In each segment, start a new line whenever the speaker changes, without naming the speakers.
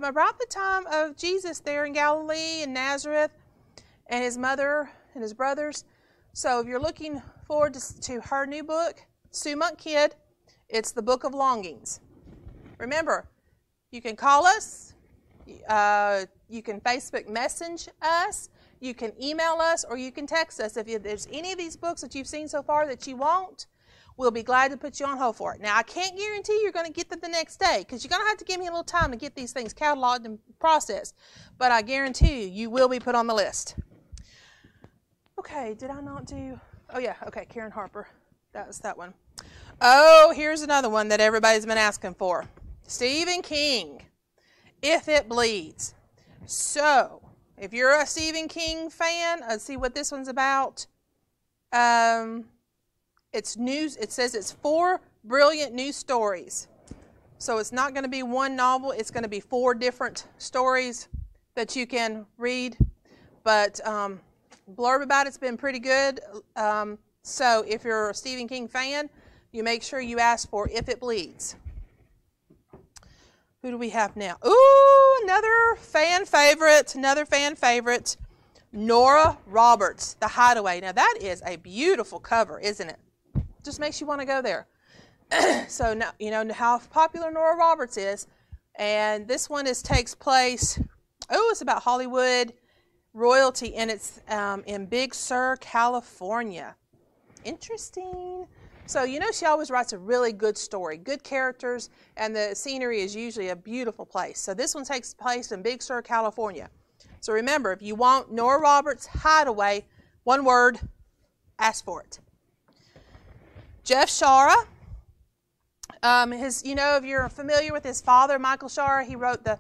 About the time of Jesus there in Galilee and Nazareth and his mother and his brothers. So if you're looking forward to her new book, Sue Monk Kidd, it's the Book of Longings. Remember, you can call us, you can Facebook message us, you can email us, or you can text us. If there's any of these books that you've seen so far that you want, we'll be glad to put you on hold for it. Now, I can't guarantee you're going to get them the next day because you're going to have to give me a little time to get these things cataloged and processed. But I guarantee you will be put on the list. Okay, did I not do... Oh, yeah, okay, Karen Harper. That was that one. Oh, here's another one that everybody's been asking for. Stephen King, If It Bleeds. So, if you're a Stephen King fan, let's see what this one's about. It's news. It says it's 4 brilliant new stories. So it's not going to be one novel. It's going to be 4 different stories that you can read. But blurb about it's been pretty good. So if you're a Stephen King fan, you make sure you ask for If It Bleeds. Who do we have now? Ooh, another fan favorite. Nora Roberts, The Hideaway. Now that is a beautiful cover, isn't it? Just makes you want to go there. So now you know how popular Nora Roberts is. And this one takes place, it's about Hollywood royalty, and it's in Big Sur, California. Interesting. So she always writes a really good story, good characters, and the scenery is usually a beautiful place. So this one takes place in Big Sur, California. So remember, if you want Nora Roberts' Hideaway, one word, ask for it. Jeff Shara, if you're familiar with his father, Michael Shara, he wrote The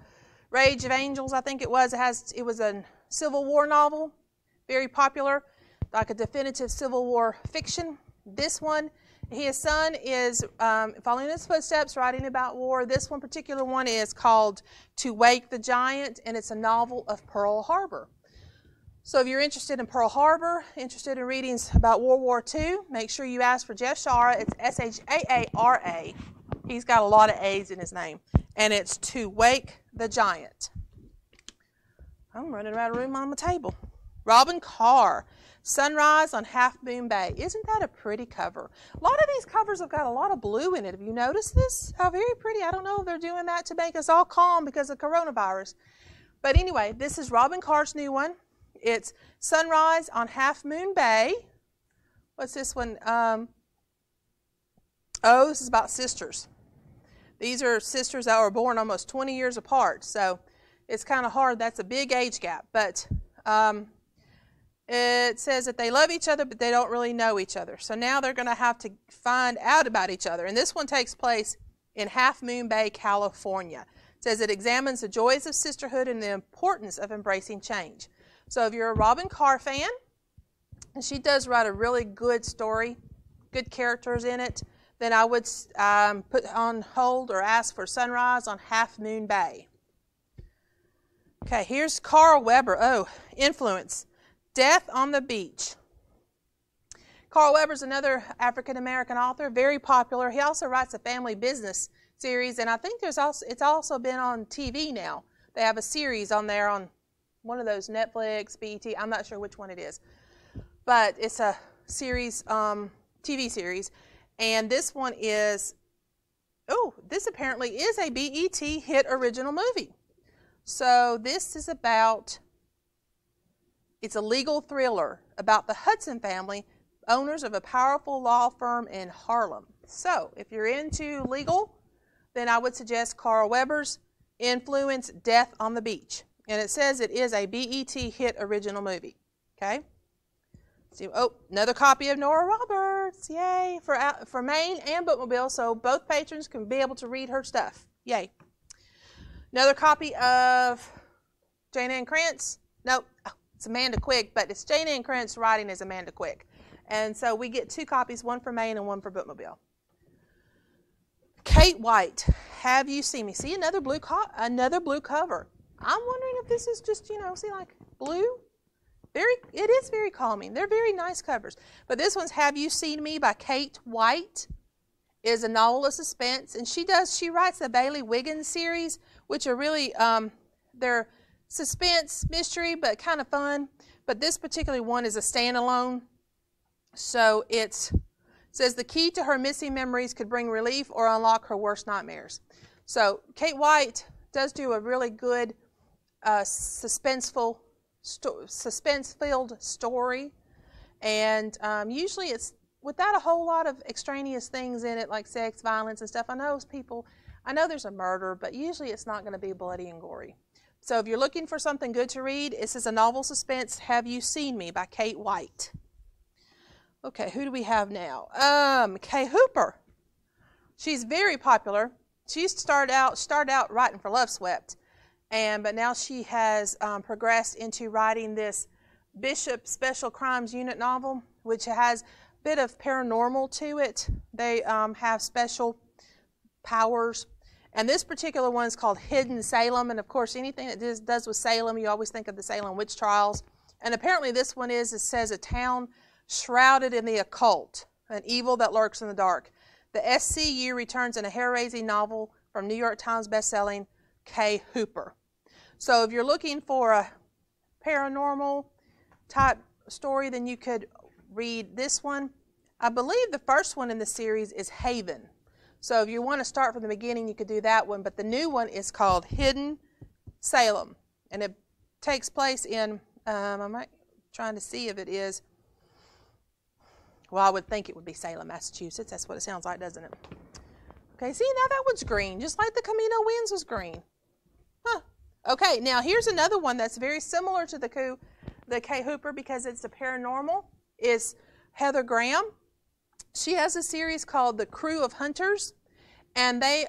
Rage of Angels, I think it was. It was a Civil War novel, very popular, like a definitive Civil War fiction. This one, his son is following in his footsteps, writing about war. This one particular one is called To Wake the Giant, and it's a novel of Pearl Harbor. So if you're interested in Pearl Harbor, interested in readings about World War II, make sure you ask for Jeff Shara. It's S-H-A-A-R-A. He's got a lot of A's in his name. And it's To Wake the Giant. I'm running around the room on my table. Robin Carr, Sunrise on Half Moon Bay. Isn't that a pretty cover? A lot of these covers have got a lot of blue in it. Have you noticed this? How very pretty. I don't know if they're doing that to make us all calm because of coronavirus. But anyway, this is Robin Carr's new one. It's Sunrise on Half Moon Bay. What's this one? This is about sisters. These are sisters that were born almost 20 years apart. So it's kind of hard. That's a big age gap. But it says that they love each other, but they don't really know each other. So now they're going to have to find out about each other. And this one takes place in Half Moon Bay, California. It says it examines the joys of sisterhood and the importance of embracing change. So if you're a Robin Carr fan, and she does write a really good story, good characters in it, then I would put on hold or ask for Sunrise on Half Moon Bay. Okay, here's Carl Weber. Influence. Death on the Beach. Carl Weber's another African-American author, very popular. He also writes a family business series, and I think it's also been on TV now. They have a series on there on one of those Netflix, BET, I'm not sure which one it is. But it's a series, TV series. And this one is, this apparently is a BET hit original movie. So this is it's a legal thriller about the Hudson family, owners of a powerful law firm in Harlem. So if you're into legal, then I would suggest Carl Weber's Influence, Death on the Beach. And it says it is a BET hit original movie. Okay? So, another copy of Nora Roberts. Yay. For Maine and Bookmobile, so both patrons can be able to read her stuff. Yay. Another copy of Jane Ann Krantz. No, it's Amanda Quick, but it's Jane Ann Krantz writing as Amanda Quick. And so we get 2 copies, one for Maine and one for Bookmobile. Kate White, Have You Seen Me? See, another blue cover. I'm wondering if this is just, see, like blue. It is very calming. They're very nice covers. But this one's Have You Seen Me by Kate White. Is a novel of suspense, and she writes the Bailey Wiggins series, which are really, they're suspense, mystery, but kind of fun. But this particular one is a standalone. So it says the key to her missing memories could bring relief or unlock her worst nightmares. So Kate White does do a really good suspense-filled story. And usually it's without a whole lot of extraneous things in it, like sex, violence, and stuff. I know there's a murder, but usually it's not going to be bloody and gory. So if you're looking for something good to read, this is a novel suspense, Have You Seen Me by Kate White. Okay, who do we have now? Kay Hooper. She's very popular. She used to start out writing for Love Swept, but now she has progressed into writing this Bishop Special Crimes Unit novel, which has a bit of paranormal to it. They have special powers. And this particular one is called Hidden Salem. And of course, anything that does with Salem, you always think of the Salem witch trials. And apparently this one it says a town shrouded in the occult, an evil that lurks in the dark. The SCU returns in a hair-raising novel from New York Times bestselling Kay Hooper. So if you're looking for a paranormal type story, then you could read this one. I believe the first one in the series is Haven. So if you want to start from the beginning, you could do that one. But the new one is called Hidden Salem. And it takes place in, I'm trying to see if it is, well, I would think it would be Salem, Massachusetts. That's what it sounds like, doesn't it? Okay, see, now that one's green, just like the Camino Winds was green. Huh. Okay, now here's another one that's very similar to the Kay Hooper because it's the paranormal, is Heather Graham. She has a series called The Crew of Hunters, and they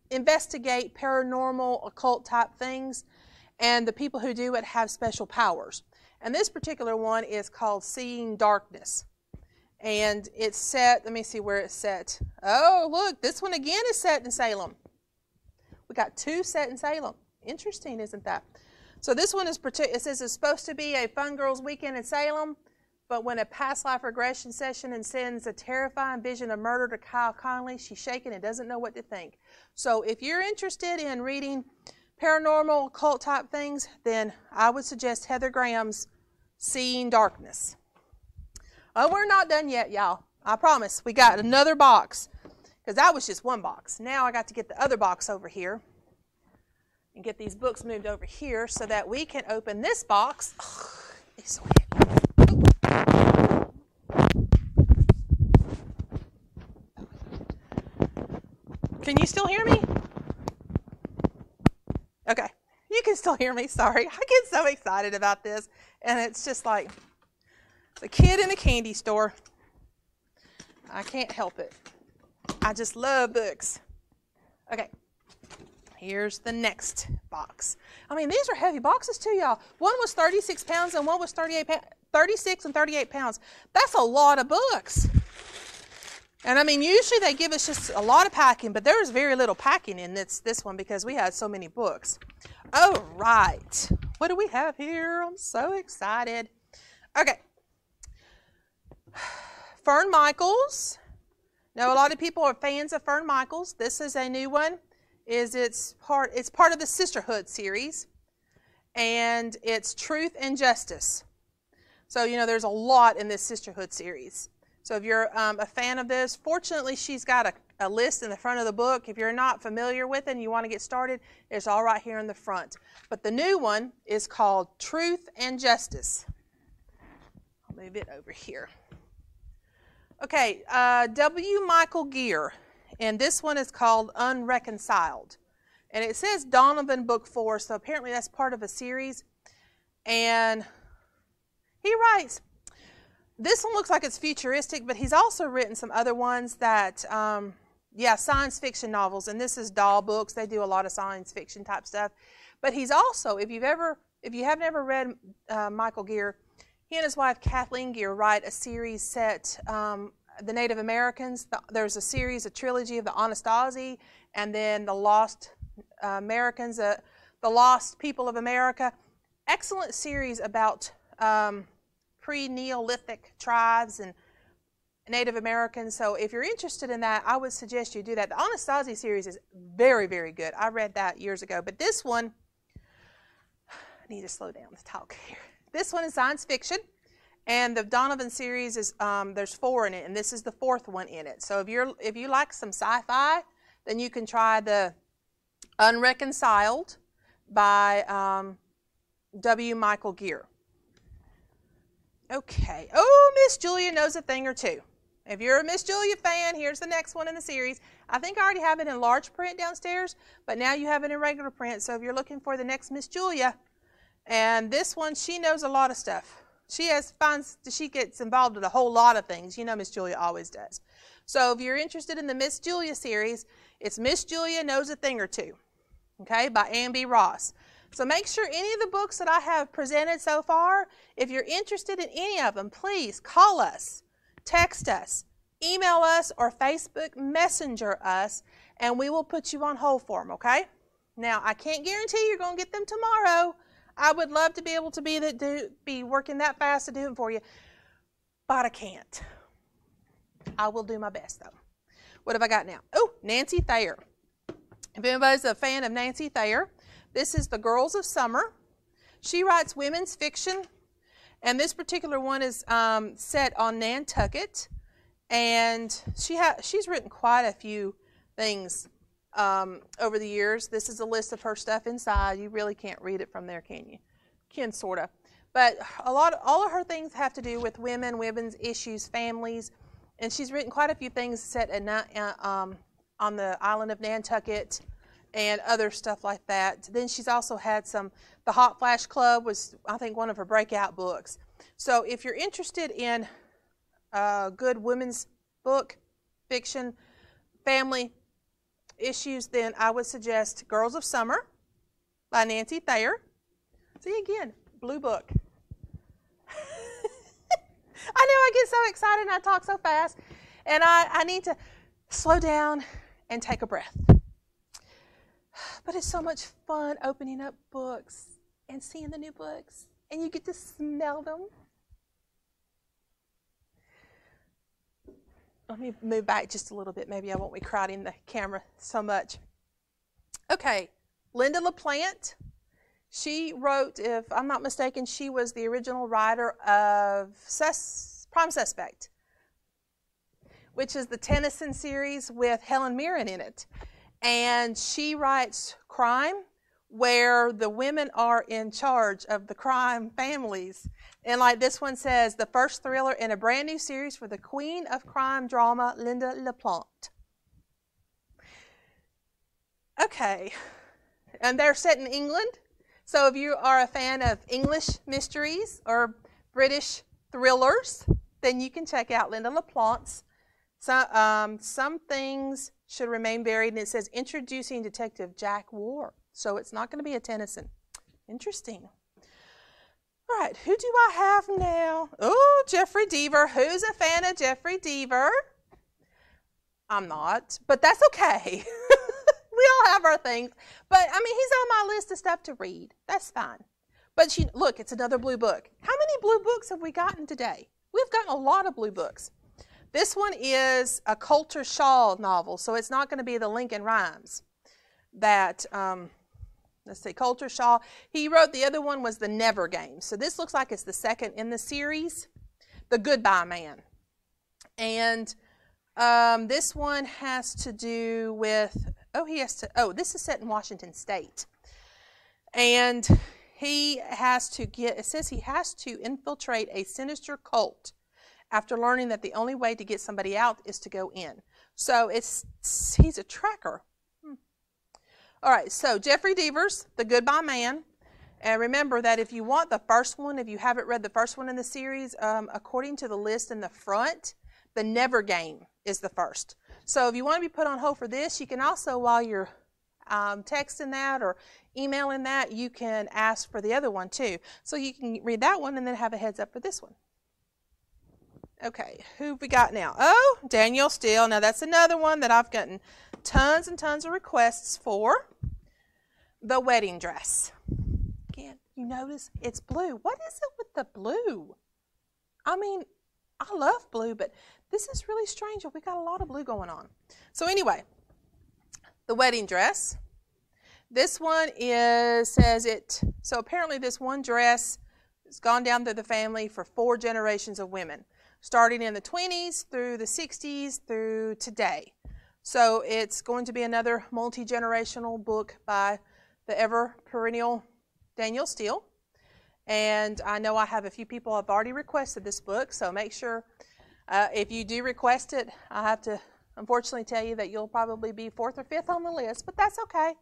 investigate paranormal, occult type things, and the people who do it have special powers. And this particular one is called Seeing Darkness. And it's set, let me see where it's set. Oh, look, this one again is set in Salem. We got two set in Salem. Interesting, isn't that? So this one is, it says it's supposed to be a fun girls weekend in Salem, but when a past life regression session sends a terrifying vision of murder to Kyle Connolly, she's shaken and doesn't know what to think. So if you're interested in reading paranormal, occult type things, then I would suggest Heather Graham's Seeing Darkness. Oh, we're not done yet, y'all. I promise. We got another box, because that was just one box. Now I got to get the other box over here and get these books moved over here so that we can open this box. Oh, it's so heavy. Can you still hear me? Okay, you can still hear me, sorry. I get so excited about this, and it's just like the kid in a candy store. I can't help it. I just love books. Okay, here's the next box. I mean, these are heavy boxes too, y'all. One was 36 pounds and one was 36 and 38 pounds. That's a lot of books. And I mean, usually they give us just a lot of packing, but there's very little packing in this one because we had so many books. All right, what do we have here? I'm so excited. Okay, Fern Michaels. Now, a lot of people are fans of Fern Michaels. This is a new one. It's part of the Sisterhood series, and it's Truth and Justice. So, you know, there's a lot in this Sisterhood series. So if you're a fan of this, fortunately she's got a list in the front of the book. If you're not familiar with it and you want to get started, it's all right here in the front. But the new one is called Truth and Justice. I'll move it over here. Okay, W. Michael Gear, and this one is called Unreconciled. And it says Donovan Book 4, so apparently that's part of a series. And he writes, this one looks like it's futuristic, but he's also written some other ones that, science fiction novels, and this is Doll Books. They do a lot of science fiction type stuff. But he's also, if you have never read Michael Gear, he and his wife Kathleen Gear write a series set, the Native Americans. There's a series, a trilogy of the Anniston-Calhoun, and then the Lost Americans, the Lost People of America. Excellent series about pre-Neolithic tribes and Native Americans. So if you're interested in that, I would suggest you do that. The Anastasia series is very, very good. I read that years ago. But this one, I need to slow down the talk here. This one is science fiction. And the Donovan series is, there's 4 in it, and this is the 4th one in it. So if you like some sci-fi, then you can try the Unreconciled by W. Michael Gear. Okay. Oh, Miss Julia knows a thing or two. If you're a Miss Julia fan, here's the next one in the series. I think I already have it in large print downstairs, but now you have it in regular print. So if you're looking for the next Miss Julia, and this one, she knows a lot of stuff. She gets involved in a whole lot of things. You know Miss Julia always does. So if you're interested in the Miss Julia series, it's Miss Julia Knows a Thing or Two, okay, by Ann B. Ross. So make sure any of the books that I have presented so far, if you're interested in any of them, please call us, text us, email us, or Facebook Messenger us, and we will put you on hold for them, okay? Now, I can't guarantee you're going to get them tomorrow. I would love to be able to be working that fast to do it for you, but I can't. I will do my best, though. What have I got now? Oh, Nancy Thayer. If anybody's a fan of Nancy Thayer, this is The Girls of Summer. She writes women's fiction, and this particular one is set on Nantucket, and she's written quite a few things over the years. This is a list of her stuff inside. You really can't read it from there, can you? Can, sort of. But all of her things have to do with women, women's issues, families, and she's written quite a few things set on the island of Nantucket and other stuff like that. Then she's also had the Hot Flash Club was, I think, one of her breakout books. So if you're interested in good women's book, fiction, family issues, then I would suggest Girls of Summer by Nancy Thayer. See, again, blue book. I know I get so excited and I talk so fast, and I need to slow down and take a breath. But it's so much fun opening up books and seeing the new books, and you get to smell them. Let me move back just a little bit. Maybe I won't be crowding the camera so much. Okay, Linda LaPlante. She wrote, if I'm not mistaken, she was the original writer of Prime Suspect, which is the Tennyson series with Helen Mirren in it. And she writes crime where the women are in charge of the crime families. And like this one says, the first thriller in a brand new series for the queen of crime drama, Linda LaPlante. Okay, and they're set in England. So if you are a fan of English mysteries or British thrillers, then you can check out Linda LaPlante's Some Things Should Remain Buried, and it says Introducing Detective Jack Ward. So it's not going to be a Tennyson. Interesting. All right, who do I have now? Oh, Jeffrey Deaver. Who's a fan of Jeffrey Deaver? I'm not, but that's okay. We all have our things. But, I mean, he's on my list of stuff to read. That's fine. But look, it's another blue book. How many blue books have we gotten today? We've gotten a lot of blue books. This one is a Coulter Shaw novel, so it's not going to be the Lincoln Rhymes. That, let's see, Coulter Shaw. He wrote, the other one was The Never Game. So this looks like it's the second in the series, The Goodbye Man. And this one has to do with, this is set in Washington State. And it says he has to infiltrate a sinister cult after learning that the only way to get somebody out is to go in. So he's a tracker. All right, so Jeffrey Deaver's The Goodbye Man. And remember that if you want the first one, if you haven't read the first one in the series, according to the list in the front, The Never Game is the first. So if you want to be put on hold for this, you can also, while you're texting that or emailing that, you can ask for the other one too. So you can read that one and then have a heads up for this one. Okay, who have we got now? Oh, Danielle Steele. Now that's another one that I've gotten tons and tons of requests for. The Wedding Dress. Again, you notice it's blue. What is it with the blue? I mean, I love blue, but this is really strange. We got a lot of blue going on. So anyway, the wedding dress. This one so apparently this one dress has gone down through the family for 4 generations of women, starting in the 20s through the 60s through today. So it's going to be another multi-generational book by the ever-perennial Danielle Steele. And I know I have a few people have already requested this book, so make sure if you do request it, I have to unfortunately tell you that you'll probably be 4th or 5th on the list, but that's okay.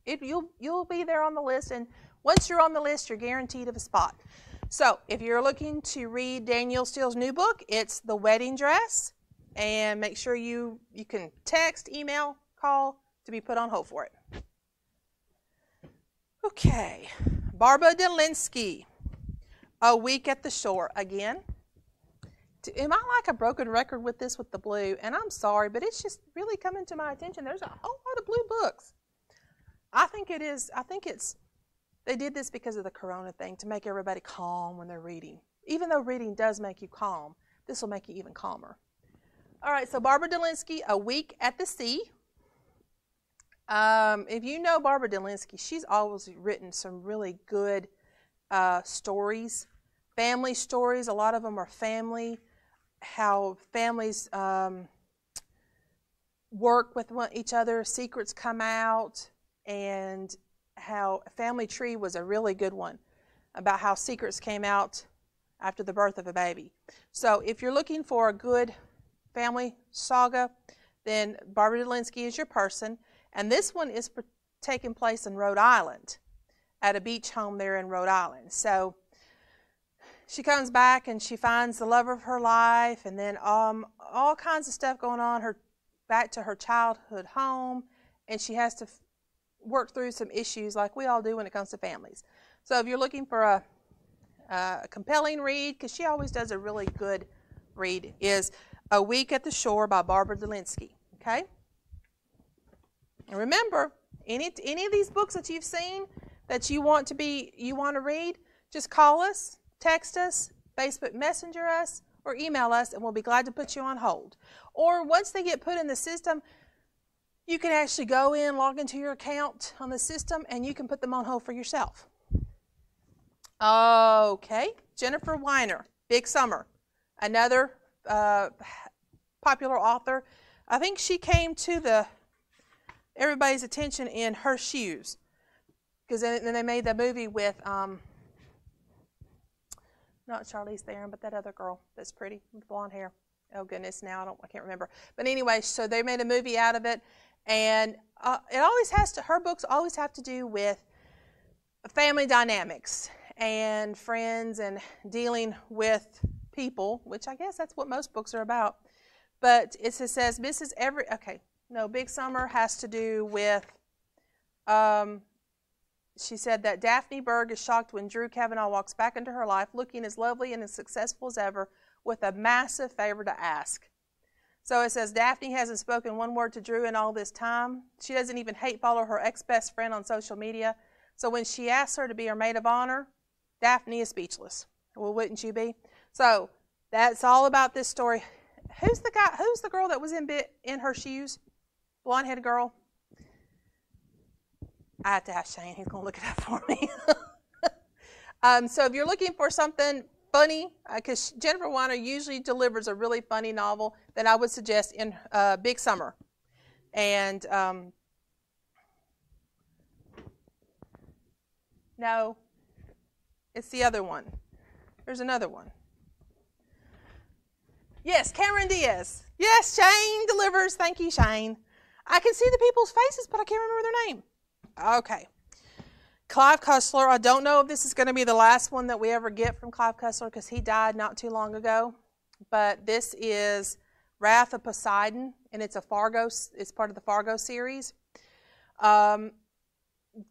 You'll be there on the list, and once you're on the list, you're guaranteed of a spot. So if you're looking to read Danielle Steele's new book, it's The Wedding Dress, and make sure you can text, email, call to be put on hold for it. Okay, Barbara Delinsky, A Week at the Shore. Again, am I like a broken record with this with the blue? And I'm sorry, but it's just really coming to my attention. There's a whole lot of blue books. I think they did this because of the corona thing to make everybody calm when they're reading. Even though reading does make you calm, this will make you even calmer. All right, so Barbara Delinsky, A Week at the Sea. If you know Barbara Delinsky, she's always written some really good stories, family stories. A lot of them are family, how families work with each other, secrets come out, and how Family Tree was a really good one about how secrets came out after the birth of a baby. So if you're looking for a good family saga, then Barbara Delinsky is your person. And this one is taking place in Rhode Island, at a beach home there in Rhode Island. So she comes back and she finds the love of her life, and then all kinds of stuff going on, back to her childhood home, and she has to work through some issues like we all do when it comes to families. So if you're looking for a compelling read, because she always does a really good read, is A Week at the Shore by Barbara Delinsky. Okay? And remember, any of these books that you've seen that you want to read, just call us, text us, Facebook Messenger us, or email us, and we'll be glad to put you on hold. Or once they get put in the system, you can actually go in, log into your account on the system, and you can put them on hold for yourself. Okay, Jennifer Weiner, Big Summer, another popular author. I think she came to everybody's attention in Her Shoes, because then they made the movie with not Charlize Theron, but that other girl that's pretty with blonde hair. Oh goodness, now I can't remember. But anyway, so they made a movie out of it, and her books always have to do with family dynamics and friends and dealing with people, which I guess that's what most books are about. But it says Big Summer has to do with, she said that Daphne Berg is shocked when Drew Kavanaugh walks back into her life looking as lovely and as successful as ever with a massive favor to ask. So it says Daphne hasn't spoken one word to Drew in all this time. She doesn't even hate follow her ex-best friend on social media. So when she asks her to be her maid of honor, Daphne is speechless. Well, wouldn't you be? So that's all about this story. Who's the girl that was in Her Shoes? Blonde-headed girl. I have to ask Shane. He's going to look it up for me. So if you're looking for something funny, because Jennifer Weiner usually delivers a really funny novel, then I would suggest in Big Summer. And no, it's the other one. There's another one. Yes, Cameron Diaz. Yes, Shane delivers. Thank you, Shane. I can see the people's faces, but I can't remember their name. Okay. Clive Cussler. I don't know if this is going to be the last one that we ever get from Clive Cussler because he died not too long ago. But this is Wrath of Poseidon, and it's part of the Fargo series. Clive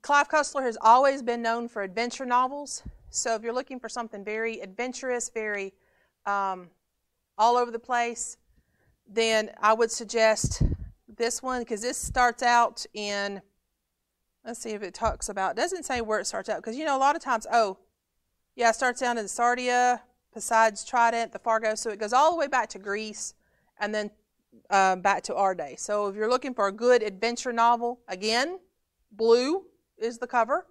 Cussler has always been known for adventure novels. So if you're looking for something very adventurous, very all over the place, then I would suggest this one, because this starts out in, let's see if it talks about, it doesn't say where it starts out, because a lot of times, it starts out in Sardia, Poseidon's Trident, the Fargo. So it goes all the way back to Greece and then back to our day. So if you're looking for a good adventure novel, again, blue is the cover.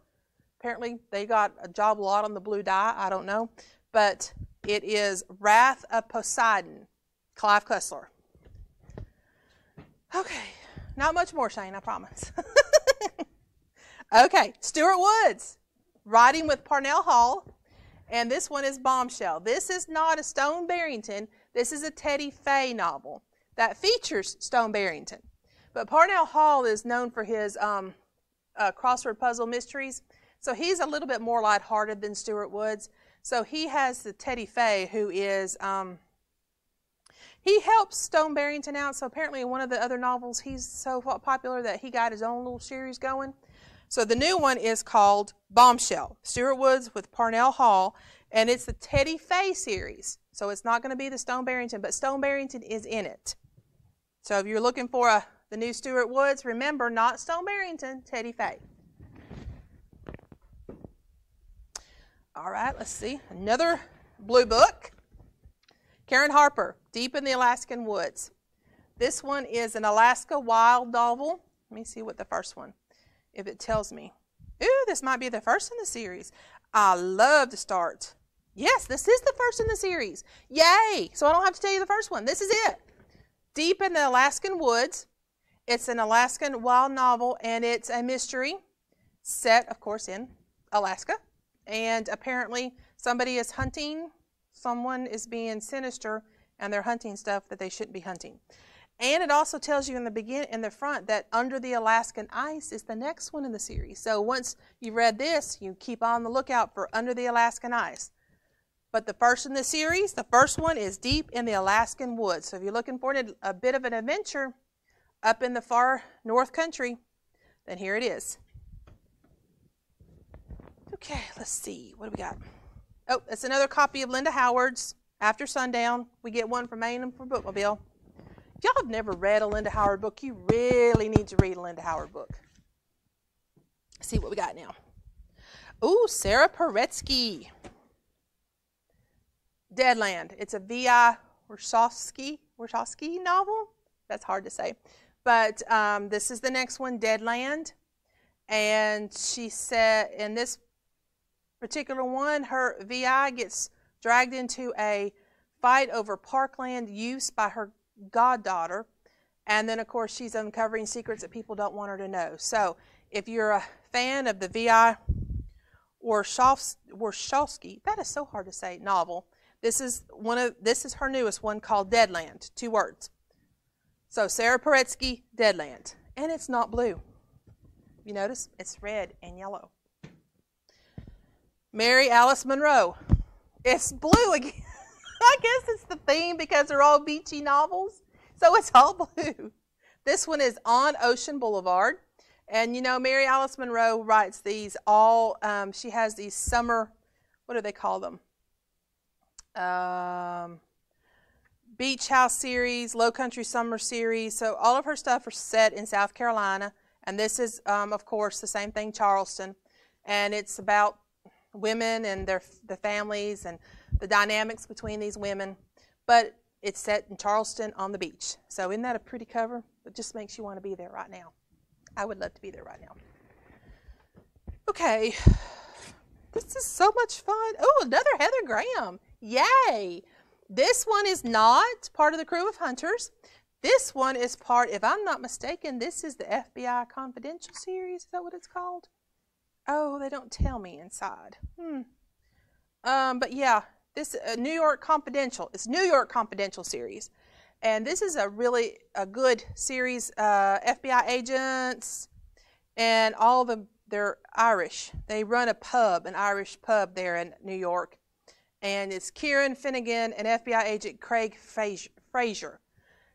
Apparently they got a job lot on the blue dye. I don't know. But it is Wrath of Poseidon, Clive Cussler. Okay. Not much more, Shane, I promise. Okay. Stuart Woods, Writing with Parnell Hall. And this one is Bombshell. This is not a Stone Barrington. This is a Teddy Fay novel that features Stone Barrington. But Parnell Hall is known for his crossword puzzle mysteries. So he's a little bit more lighthearted than Stuart Woods. So he has the Teddy Fay, who is, he helps Stone Barrington out. So apparently in one of the other novels, he's so popular that he got his own little series going. So the new one is called Bombshell, Stuart Woods with Parnell Hall, and it's the Teddy Fay series. So it's not going to be the Stone Barrington, but Stone Barrington is in it. So if you're looking for the new Stuart Woods, remember, not Stone Barrington, Teddy Fay. All right, let's see. Another blue book. Karen Harper, Deep in the Alaskan Woods. This one is an Alaska wild novel. Let me see what the first one, if it tells me. Ooh, this might be the first in the series. I love to start. Yes, this is the first in the series. Yay! So I don't have to tell you the first one. This is it. Deep in the Alaskan Woods. It's an Alaskan wild novel, and it's a mystery set, of course, in Alaska. And apparently somebody is hunting. Someone is being sinister, and they're hunting stuff that they shouldn't be hunting. And it also tells you in the front that Under the Alaskan Ice is the next one in the series. So once you've read this, you keep on the lookout for Under the Alaskan Ice. But the first in the series, the first one is Deep in the Alaskan Woods. So if you're looking for a bit of an adventure up in the far north country, then here it is. Okay, let's see. What do we got? Oh, it's another copy of Linda Howard's After Sundown. We get one from Maine and from Bookmobile. If y'all have never read a Linda Howard book, you really need to read a Linda Howard book. Let's see what we got now. Ooh, Sarah Paretsky. Deadland. It's a V.I. Warshawski novel. That's hard to say. But this is the next one, Deadland. And she said in this particular one, her V.I. gets dragged into a fight over parkland use by her goddaughter, and then of course she's uncovering secrets that people don't want her to know. So if you're a fan of the V.I. Warshawski, that is so hard to say, novel, this is her newest one called Deadland, 2 words. So Sarah Paretsky, Deadland, and it's not blue. You notice it's red and yellow. Mary Alice Monroe, it's blue again. I guess it's the theme because they're all beachy novels, so it's all blue. This one is On Ocean Boulevard, and you know Mary Alice Monroe writes these all. She has these summer, what do they call them? Beach House series, Low Country Summer series. So all of her stuff are set in South Carolina, and this is, of course, the same thing, Charleston, and it's about women and the families and the dynamics between these women, but it's set in Charleston on the beach. So isn't that a pretty cover? It just makes you want to be there right now. I would love to be there right now. Okay, this is so much fun. Oh, another Heather Graham. Yay! This one is not part of the Crew of Hunters. This one is part, if I'm not mistaken, this is the FBI Confidential series. Is that what it's called? Oh, they don't tell me inside. But yeah, this New York Confidential. It's New York Confidential series, and this is a good series. FBI agents, and all of them, they're Irish. They run a pub, an Irish pub there in New York, and it's Kieran Finnegan and FBI agent Craig Fraser.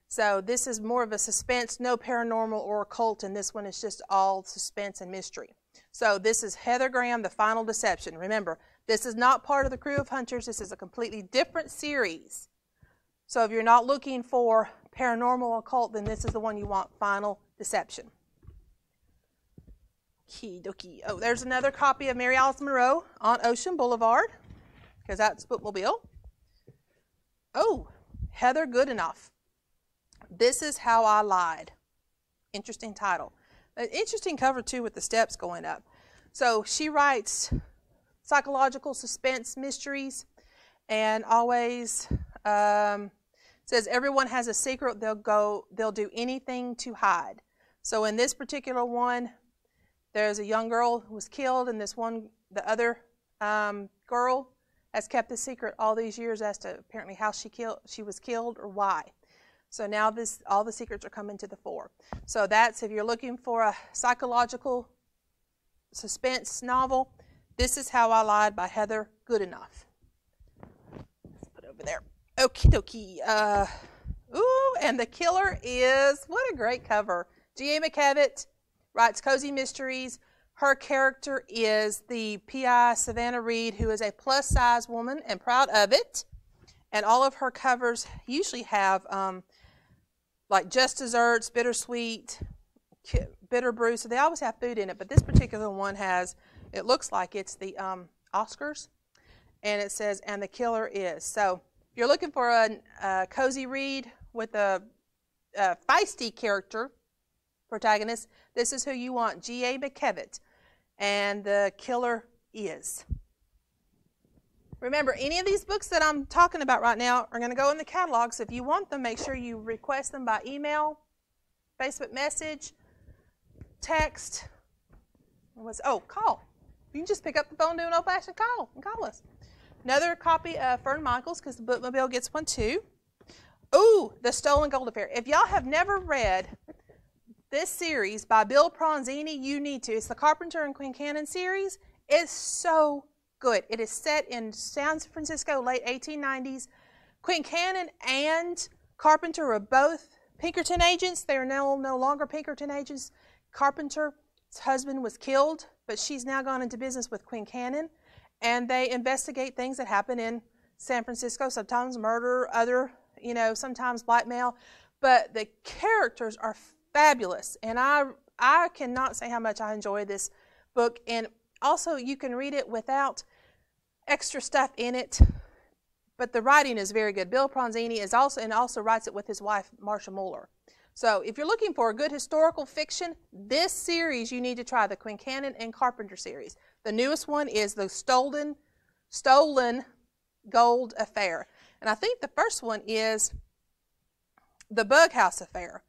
So this is more of a suspense, no paranormal or occult, and this one is just all suspense and mystery. So this is Heather Graham, The Final Deception. Remember, this is not part of the Crew of Hunters. This is a completely different series. So if you're not looking for paranormal occult, then this is the one you want, Final Deception. Okie dokie. Oh, there's another copy of Mary Alice Monroe, On Ocean Boulevard, because that's Bookmobile. Oh, Heather Goodenough. This Is How I Lied. Interesting title. An interesting cover, too, with the steps going up. So she writes psychological suspense mysteries and always says everyone has a secret. They'll do anything to hide. So in this particular one, there's a young girl who was killed, and the other girl has kept the secret all these years as to apparently how she was killed or why. So now all the secrets are coming to the fore. So that's, if you're looking for a psychological suspense novel, This Is How I Lied by Heather Goodenough. Let's put it over there. Okie dokie. Ooh, and the killer is, what a great cover. G.A. McKevitt writes cozy mysteries. Her character is the PI Savannah Reed, who is a plus-size woman and proud of it. And all of her covers usually have like Just Desserts, Bittersweet, Bitter Brew. So they always have food in it. But this particular one has, it looks like it's the Oscars. And it says, and the killer is. So if you're looking for a cozy read with a feisty character protagonist, this is who you want. G.A. McKevitt. And the killer is. Remember, any of these books that I'm talking about right now are going to go in the catalog. So if you want them, make sure you request them by email, Facebook message, text. Call. You can just pick up the phone, do an old-fashioned call, and call us. Another copy of Fern Michaels, because the Bookmobile gets one too. Ooh, The Stolen Gold Affair. If y'all have never read this series by Bill Pronzini, you need to. It's the Carpenter and Quincannon series. It's so good. It is set in San Francisco, late 1890s. Quincannon and Carpenter are both Pinkerton agents. They are no longer Pinkerton agents. Carpenter's husband was killed, but she's now gone into business with Quincannon, and they investigate things that happen in San Francisco, sometimes murder, sometimes blackmail, but the characters are fabulous, and I cannot say how much I enjoy this book. And also, you can read it without extra stuff in it, but the writing is very good. Bill Pronzini is also writes it with his wife, Marcia Muller. So if you're looking for a good historical fiction, this series you need to try, the Quincannon and Carpenter series. The newest one is the Stolen Gold Affair, and I think the first one is the Bug House Affair.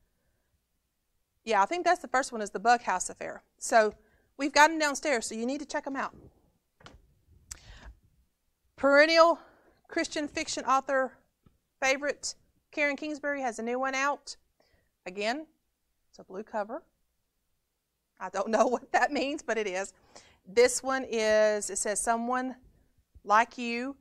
Yeah, I think that's the first one, is the Bug House Affair. So we've got them downstairs, so you need to check them out. Perennial Christian fiction author favorite, Karen Kingsbury has a new one out. Again, it's a blue cover. I don't know what that means, but it is. This one is, it says, Someone Like You.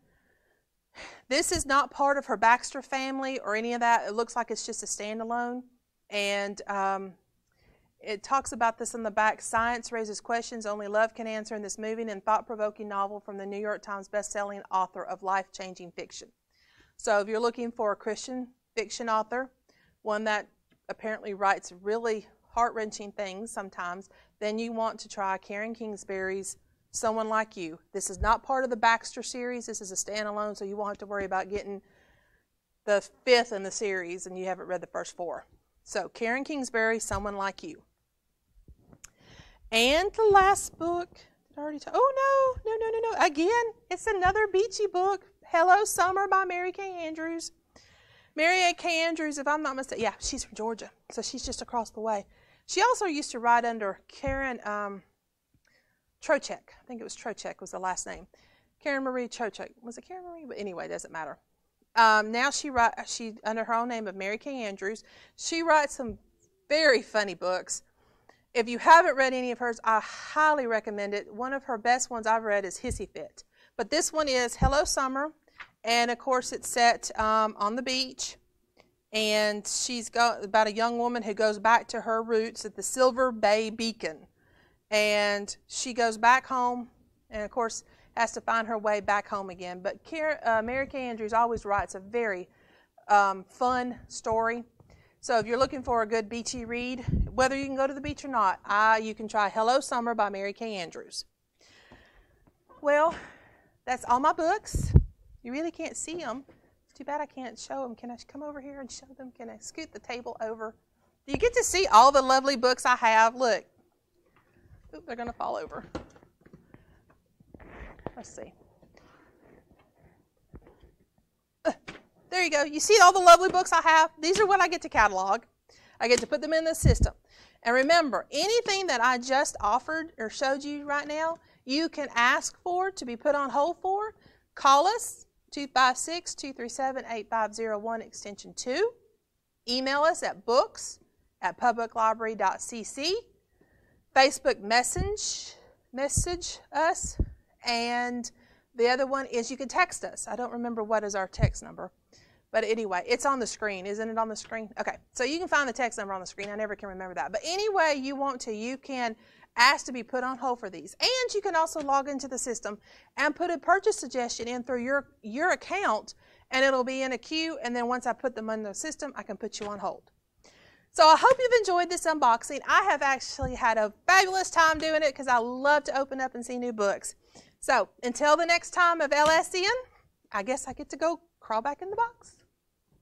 This is not part of her Baxter family or any of that. It looks like it's just a standalone. And it talks about this in the back. Science raises questions only love can answer in this moving and thought-provoking novel from the New York Times best-selling author of life-changing fiction. So if you're looking for a Christian fiction author, one that apparently writes really heart-wrenching things sometimes, then you want to try Karen Kingsbury's Someone Like You. This is not part of the Baxter series. This is a standalone, so you won't have to worry about getting the 5th in the series and you haven't read the first 4. So Karen Kingsbury, Someone Like You. And the last book, did I already talk? Oh, no. Again, it's another beachy book, Hello Summer by Mary Kay Andrews. Mary Kay Andrews, if I'm not mistaken, yeah, she's from Georgia, so she's just across the way. She also used to write under Karen Trocheck. I think it was Trocheck was the last name. Karen Marie Trocheck. Was it Karen Marie? But anyway, it doesn't matter. Now she under her own name of Mary Kay Andrews. She writes some very funny books. If you haven't read any of hers, I highly recommend it. One of her best ones I've read is Hissy Fit. But this one is Hello Summer, and of course it's set on the beach. And she's got about a young woman who goes back to her roots at the Silver Bay Beacon. And she goes back home, and of course has to find her way back home again. But Mary Kay Andrews always writes a very fun story. So if you're looking for a good beachy read, whether you can go to the beach or not, you can try Hello Summer by Mary Kay Andrews. Well, that's all my books. You really can't see them. It's too bad I can't show them. Can I come over here and show them? Can I scoot the table over? Do you get to see all the lovely books I have? Look. Oop, they're going to fall over. Let's see. There you go. You see all the lovely books I have? These are what I get to catalog. I get to put them in the system. And remember, anything that I just offered or showed you right now, you can ask for to be put on hold for. Call us, 256-237-8501, extension 2. Email us at books@publiclibrary.cc. Facebook message us. And the other one is you can text us. I don't remember what is our text number. But anyway, it's on the screen. Isn't it on the screen? Okay, so you can find the text number on the screen. I never can remember that. But any way you want to, you can ask to be put on hold for these. And you can also log into the system and put a purchase suggestion in through your account, and it'll be in a queue. And then once I put them in the system, I can put you on hold. So I hope you've enjoyed this unboxing. I have actually had a fabulous time doing it because I love to open up and see new books. So until the next time of LSN, I guess I get to go crawl back in the box.